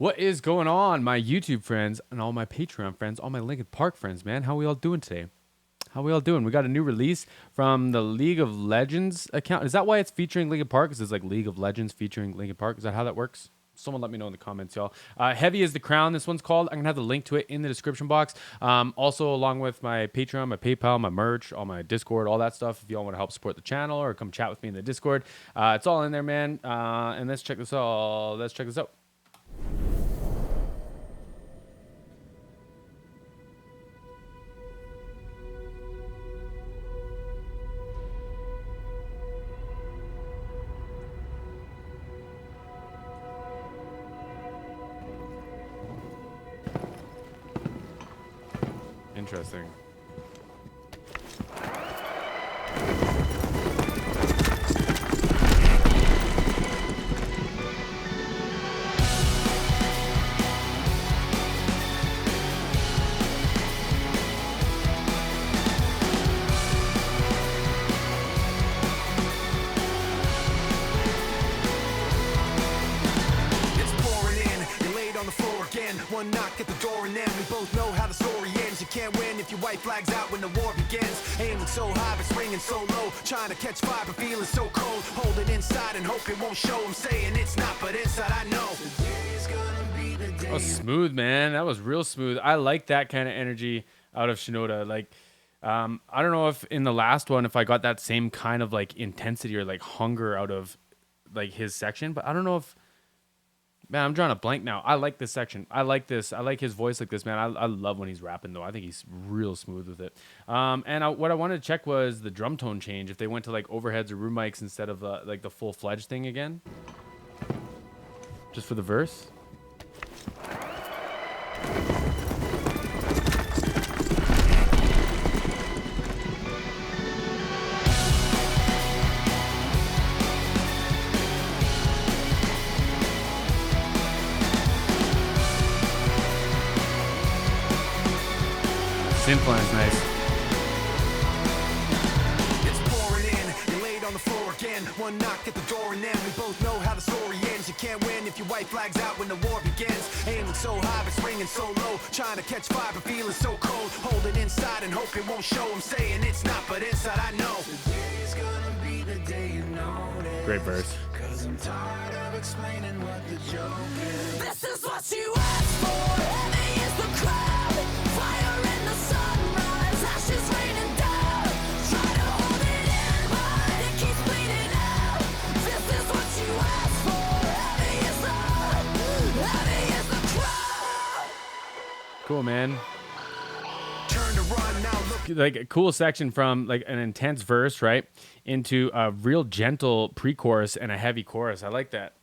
What is going on, my YouTube friends and all my Patreon friends, all my Linkin Park friends, man? How we all doing today? How we all doing? We got a new release from the League of Legends account. Is that why it's featuring Linkin Park? Is it like League of Legends featuring Linkin Park? Is that how that works? Someone let me know in the comments, y'all. Heavy is the Crown, this one's called. I'm going to have the link to it in the description box. Also, along with my Patreon, my PayPal, my merch, all my Discord, all that stuff. If y'all want to help support the channel or come chat with me in the Discord, it's all in there, man. And let's check this out. Let's check this out. Interesting. One knock at the door and then we both know how the story ends. You can't win if your white flag's out when the war begins. Aiming so high but swinging so low, trying to catch fire but feeling so cold. Hold it inside and hope it won't show. I'm saying it's not, but inside I know. Today's gonna be the day. That was smooth, man. That was real smooth. I like that kind of energy out of Shinoda. Like, I don't know if in the last one if I got that same kind of like intensity or like hunger out of like his section, but I don't know if. Man, I'm drawing a blank now. I like this section. I like this. I like his voice like this, man. I love when he's rapping, though. I think he's real smooth with it. What I wanted to check was the drum tone change. If they went to like overheads or room mics instead of like the full-fledged thing again. Just for the verse. Synth line's nice. It's pouring in, you're laid on the floor again. One knock at the door and then we both know how the story ends. You can't win if your white flag's out when the war begins. Aiming so high but swinging so low, trying to catch fire but feeling so cold. Hold it inside and hope it won't show. I'm saying it's not, but inside I know. Today's gonna be the day you know it. Great verse. 'Cause I'm tired of explaining what the joke is. This is what you asked for. Heavy is the crowd. Fire in the sunrise. Ashes raining down. Try to hold it in, but it keeps bleeding out. This is what you asked for. Heavy is the crowd. Cool, man. Turn to run now, look. Like a cool section from like an intense verse, right, into a real gentle pre-chorus and a heavy chorus. I like that.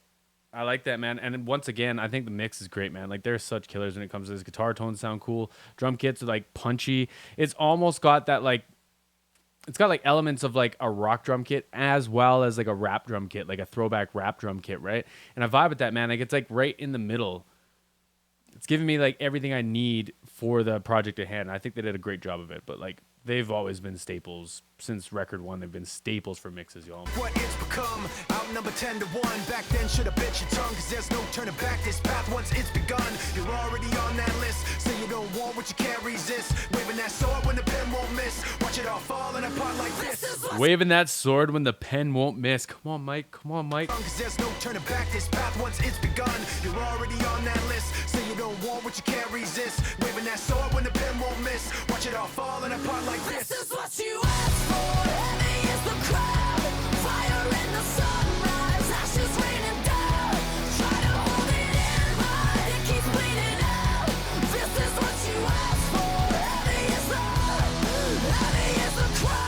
I like that, man. And once again, I think the mix is great, man. Like, they're such killers when it comes to this. Guitar tones sound cool. Drum kits are, like, punchy. It's almost got that, like, it's got, like, elements of, like, a rock drum kit as well as, like, a rap drum kit, like a throwback rap drum kit, right? And I vibe with that, man. Like, it's, like, right in the middle. It's giving me, like, everything I need for the project at hand. I think they did a great job of it. But, like, they've always been staples. Since record one, they've been staples for mixes, y'all. What it's become, outnumber 10 to 1. Back then should have bit your tongue, 'cause there's no turning back. This path once it's begun, you're already on that list. Say you don't want what you can't resist. Waving that sword when the pen won't miss. Watch it all falling apart like this. Waving that sword when the pen won't miss. Come on, Mike. Come on, Mike. 'Cause there's no turning back. This path once it's begun, you're already on that list. Say you don't want what you can't resist. Waving that sword when the pen won't miss. Watch it all falling apart like this. This is what you asked for. Heavy is the crowd. Fire in the sunrise. Ashes raining down. Try to hold it in, but it keeps bleeding out. This is what you asked for. Heavy is the crowd.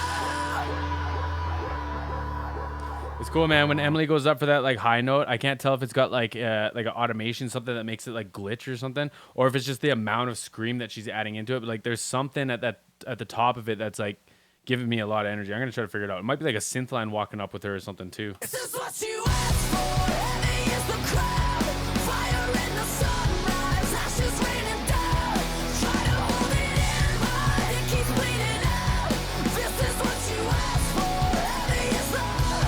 It's cool, man. When Emily goes up for that like high note, I can't tell if it's got like an automation, something that makes it like glitch or something, or if it's just the amount of scream that she's adding into it. But like, there's something at the top of it that's like giving me a lot of energy. I'm gonna try to figure it out. It might be like a synth line walking up with her or something too. This is what you asked for. Heavy is the crowd. Fire in the sunrise. Ashes raining down. Try to hold it in, but it keeps bleeding out. This is what you asked for. Heavy is the crowd.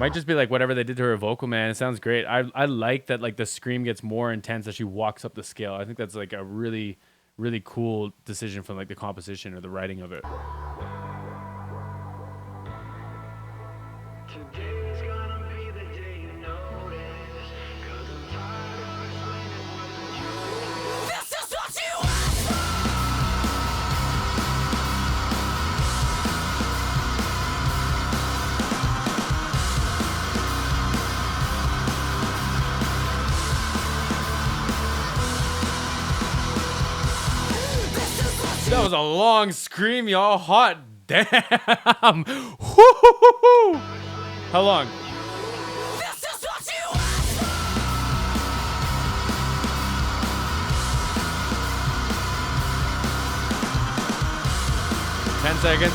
Might just be like whatever they did to her vocal, man. It sounds great. I like that like the scream gets more intense as she walks up the scale. I think that's like a really, really cool decision from like the composition or the writing of it. Today's gonna be the day you notice, 'cause I'm tired of explaining what This is what you asked for. 'That was a long scream, y'all. Hot damn. Woo-hoo-hoo-hoo. How long? This is what you asked for. 10 seconds.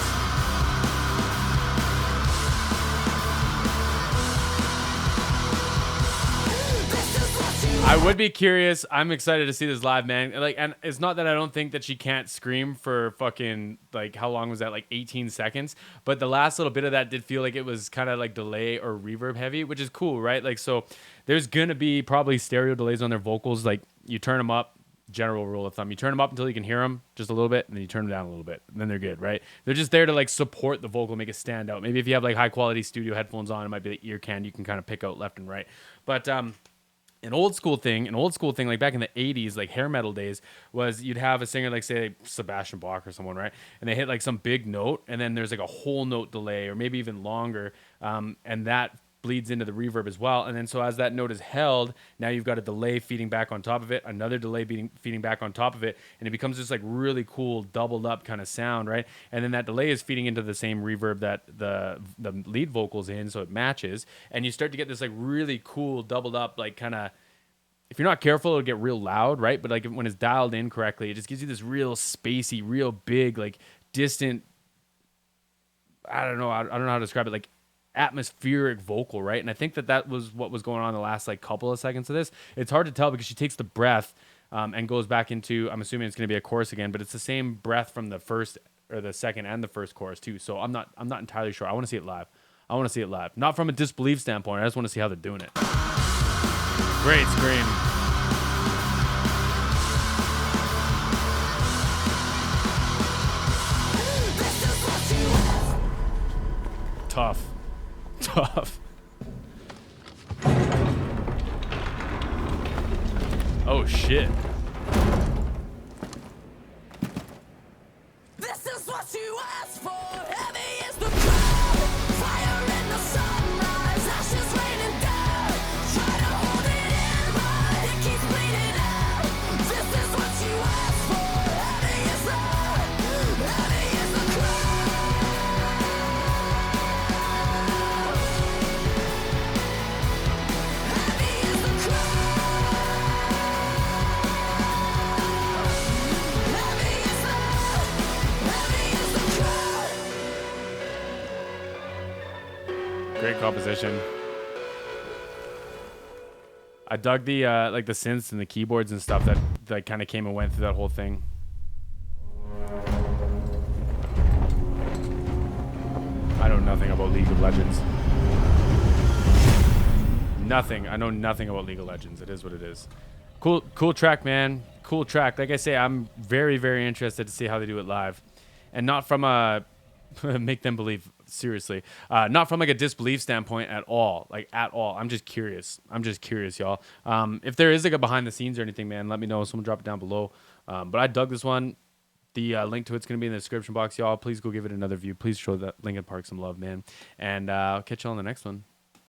I would be curious. I'm excited to see this live, man. Like, and it's not that I don't think that she can't scream for fucking like how long was that? Like 18 seconds. But the last little bit of that did feel like it was kind of like delay or reverb heavy, which is cool, right? Like, so there's gonna be probably stereo delays on their vocals. Like, you turn them up. General rule of thumb: you turn them up until you can hear them just a little bit, and then you turn them down a little bit, and then they're good, right? They're just there to like support the vocal, make it stand out. Maybe if you have like high quality studio headphones on, it might be the ear can you can kind of pick out left and right. But an old school thing like back in the 80s, like hair metal days, was you'd have a singer like say Sebastian Bach or someone, right? And they hit like some big note, and then there's like a whole note delay or maybe even longer, and that bleeds into the reverb as well. And then so as that note is held, now you've got a delay feeding back on top of it, another delay feeding back on top of it, and it becomes this like really cool doubled up kind of sound, right? And then that delay is feeding into the same reverb that the lead vocal's in, so it matches, and you start to get this like really cool doubled up, like kind of, if you're not careful, it'll get real loud, right? But like when it's dialed in correctly, it just gives you this real spacey, real big, like distant, I don't know how to describe it, like atmospheric vocal, right? And I think that was what was going on the last like couple of seconds of this. It's hard to tell because she takes the breath and goes back into, I'm assuming it's going to be a chorus again, but it's the same breath from the first or the second and the first chorus too. So I'm not entirely sure. I want to see it live. Not from a disbelief standpoint. I just want to see how they're doing it. Great scream. Tough. Oh shit. This is what you asked for. Heavy is the crowd. Fire in the sunrise. Ashes raining down. Try to hold it in, but it keeps bleeding out. This is what you asked for. Heavy is the crowd. Heavy is the crowd. Heavy is the crowd. Great composition. I dug the like the synths and the keyboards and stuff that kind of came and went through that whole thing. I know nothing about League of Legends. Nothing. I know nothing about League of Legends. It is what it is. Cool track, man. Cool track. Like I say, I'm very, very interested to see how they do it live. And not from a make them believe, seriously. Not from like a disbelief standpoint at all. Like at all. I'm just curious, y'all. If there is like a behind the scenes or anything, man, let me know. Someone drop it down below. But I dug this one. The link to it's going to be in the description box, y'all. Please go give it another view. Please show that Linkin Park some love, man. And I'll catch y'all on the next one.